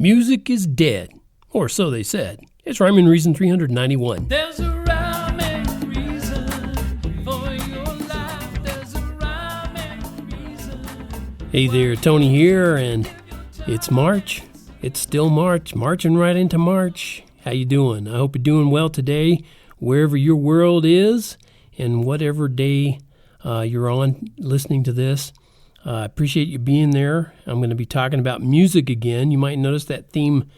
Music is dead, or so they said. It's Rhyme and Reason 391. There's a rhyme and reason for your life. There's a rhyme and reason. Hey there, Tony here, and it's March. It's still March, marching right into March. How you doing? I hope you're doing well today, wherever your world is, and whatever day you're on listening to this. I appreciate you being there. I'm going to be talking about music again. You might notice that theme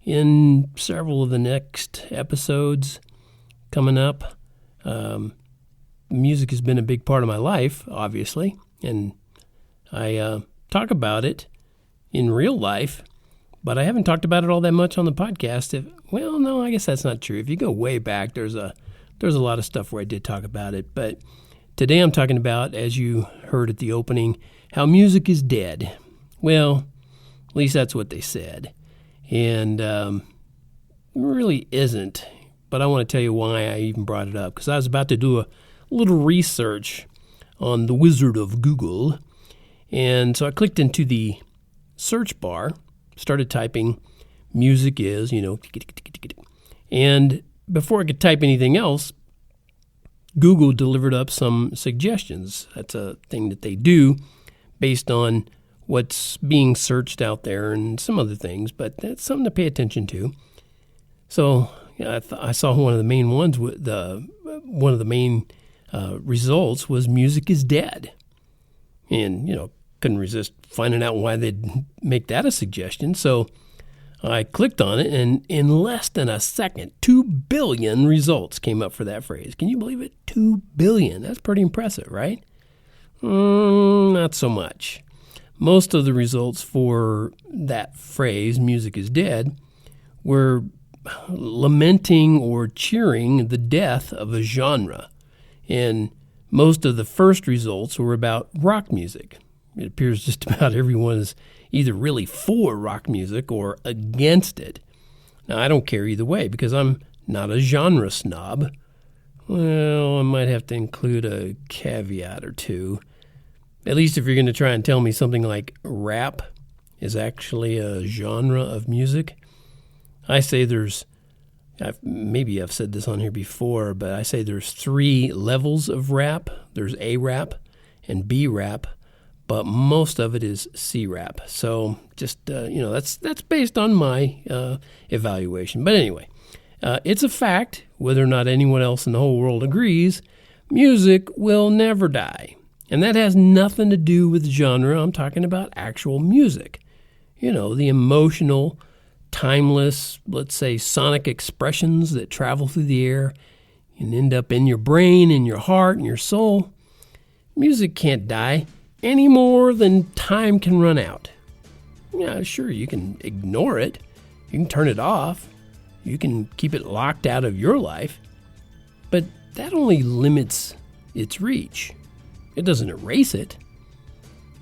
in several of the next episodes coming up. Music has been a big part of my life, obviously, and I talk about it in real life, but I haven't talked about it all that much on the podcast. Well, no, I guess that's not true. If you go way back, there's a lot of stuff where I did talk about it, but today I'm talking about, as you heard at the opening, how music is dead. Well, at least that's what they said. And it really isn't. But I want to tell you why I even brought it up. Because I was about to do a little research on the wizard of Google. And so I clicked into the search bar, started typing music is, and before I could type anything else, Google delivered up some suggestions. That's a thing that they do based on what's being searched out there and some other things, but that's something to pay attention to. So I saw one of the main ones. One of the main results was music is dead, and couldn't resist finding out why they'd make that a suggestion. So I clicked on it, and in less than a second, 2 billion results came up for that phrase. Can you believe it? 2 billion. That's pretty impressive, right? Not so much. Most of the results for that phrase, music is dead, were lamenting or cheering the death of a genre. And most of the first results were about rock music. It appears just about everyone is either really for rock music or against it. Now, I don't care either way because I'm not a genre snob. Well, I might have to include a caveat or two. At least if you're going to try and tell me something like rap is actually a genre of music. I say maybe I've said this on here before, but I say there's 3 levels of rap. There's A rap and B rap, but most of it is C rap. So just, that's based on my evaluation. But anyway, it's a fact, whether or not anyone else in the whole world agrees, music will never die. And that has nothing to do with genre. I'm talking about actual music. The emotional, timeless, let's say, sonic expressions that travel through the air and end up in your brain, in your heart, and your soul. Music can't die any more than time can run out. Yeah, sure, you can ignore it. You can turn it off. You can keep it locked out of your life. But that only limits its reach. It doesn't erase it.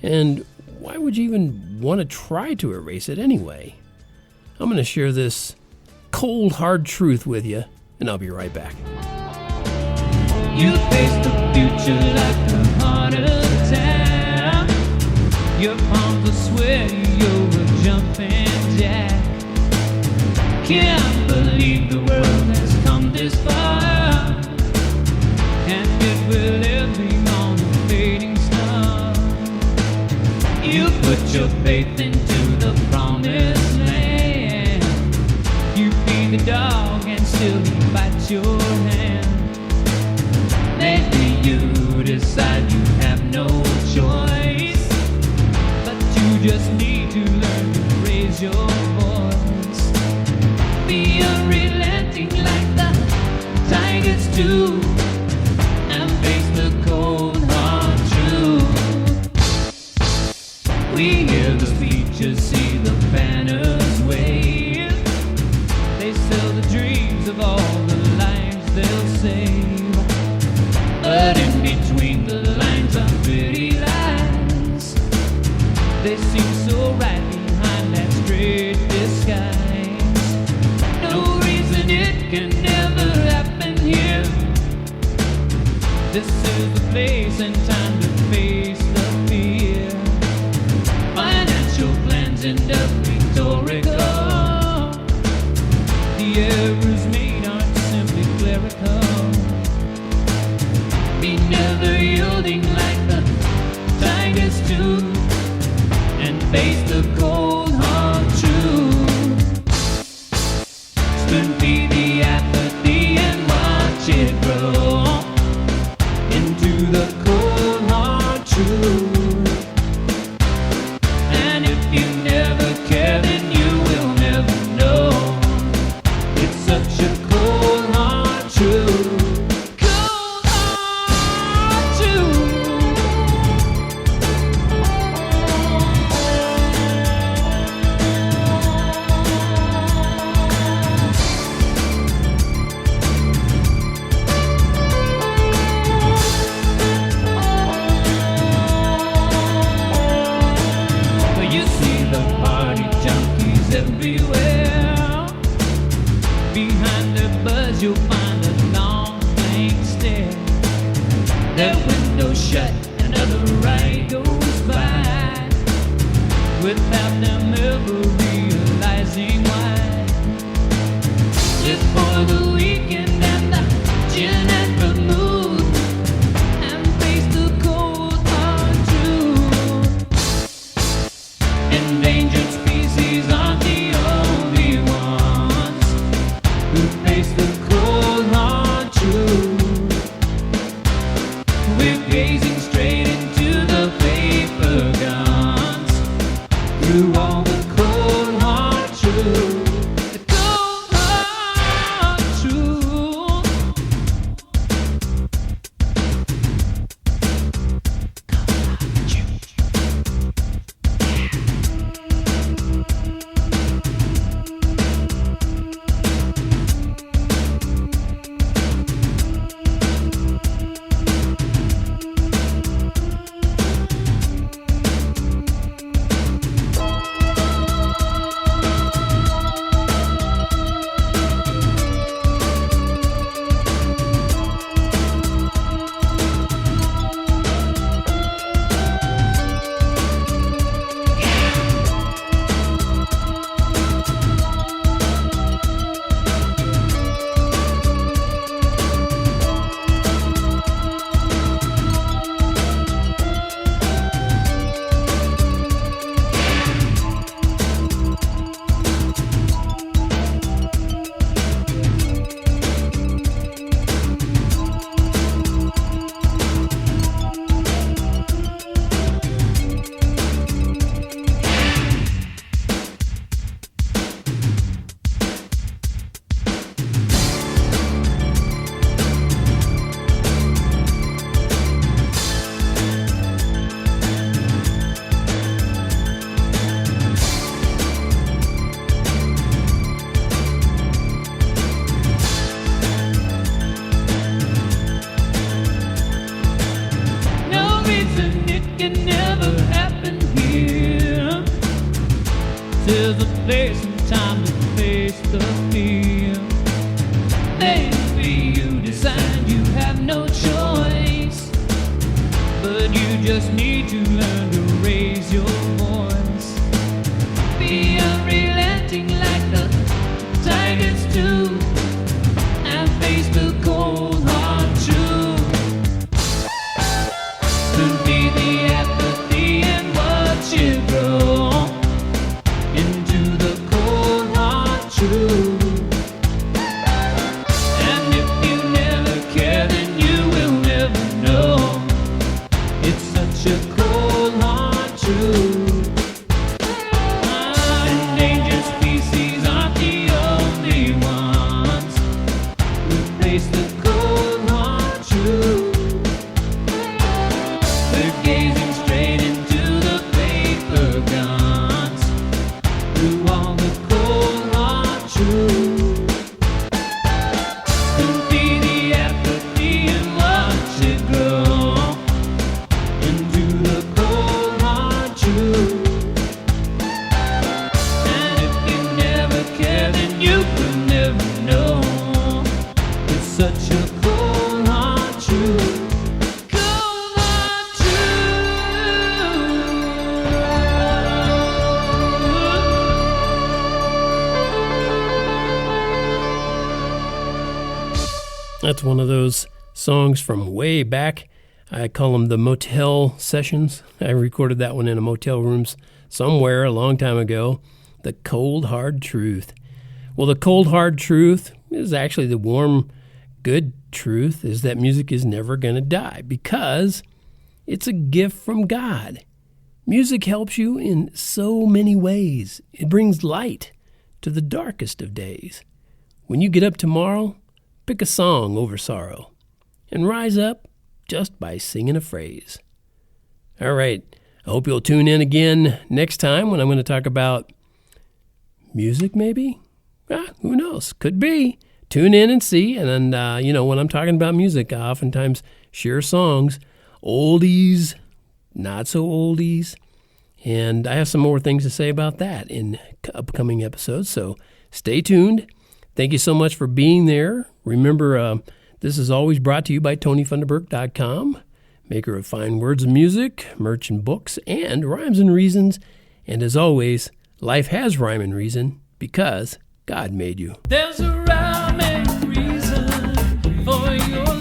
And why would you even want to try to erase it anyway? I'm going to share this cold, hard truth with you, and I'll be right back. You face the future like a heart attack. Your palms will swear you're a jumping jack. Can't believe the world has come this far, and it will end me on a fading star. You put your faith into the promised land. You feed the dog and still he bites your hand. Maybe you decide you have no choice, but you just need to learn to raise your voice. Be unrelenting like the tigers do, and face the cold hard truth. We hear the speeches, see the banners wave. They sell the dreams of all the lives they'll save. But in between the lines are pretty lies. They seem so right behind that straight errors made aren't simply clerical. Be never yielding like the tiger's tooth, and face the cold hard truth. Spoon feed the apathy and watch it grow into the cold hard truth. And if you never care, then you will never know. It's such a cold hard truth. Cold hard truth. You see the party junkies everywhere. Behind their buzz you'll find a long blank stare. Their window shut, another ride goes by, without them ever realizing why. Just for the weekend and the gin and vermouth, and face the cold hard truth. Endangered species aren't the only ones who face the cold hard truth. We're gazing straight into the paper guns through all the cold hard truth. The cold hard truth. No reason it can never happen here. There's a place and time to face the fear. Maybe you decide you have no choice, but you just need to learn to raise your voice. Be unrelenting like the tigers do, and face the cold hard truth. Soon be the apathy and watch it grow into the cold hard truth. And if you never care, then you will never know. It's such a cold hard truth. Endangered species aren't the only ones who face the cold hard truth. We're gazing straight into the paper guns through all the cold hard truth. Soon be the apathy and watch it grow into the cold hard truth. And if you never care, then you will never know. It's such a cold hard truth. Cold hard truth. That's one of those songs from way back. I call them the motel sessions. I recorded that one in a motel room somewhere a long time ago. The Cold Hard Truth. Well, the cold hard truth is actually the warm, good truth, is that music is never going to die because it's a gift from God. Music helps you in so many ways. It brings light to the darkest of days. When you get up tomorrow, pick a song over sorrow and rise up just by singing a phrase. All right, I hope you'll tune in again next time when I'm going to talk about music, maybe? Who knows? Could be. Tune in and see. And then, when I'm talking about music, I oftentimes share songs, oldies, not so oldies. And I have some more things to say about that in upcoming episodes. So stay tuned. Thank you so much for being there. Remember, this is always brought to you by TonyFunderburk.com, maker of fine words and music, merch and books, and rhymes and reasons. And as always, life has rhyme and reason because God made you. There's a rhyme and reason for your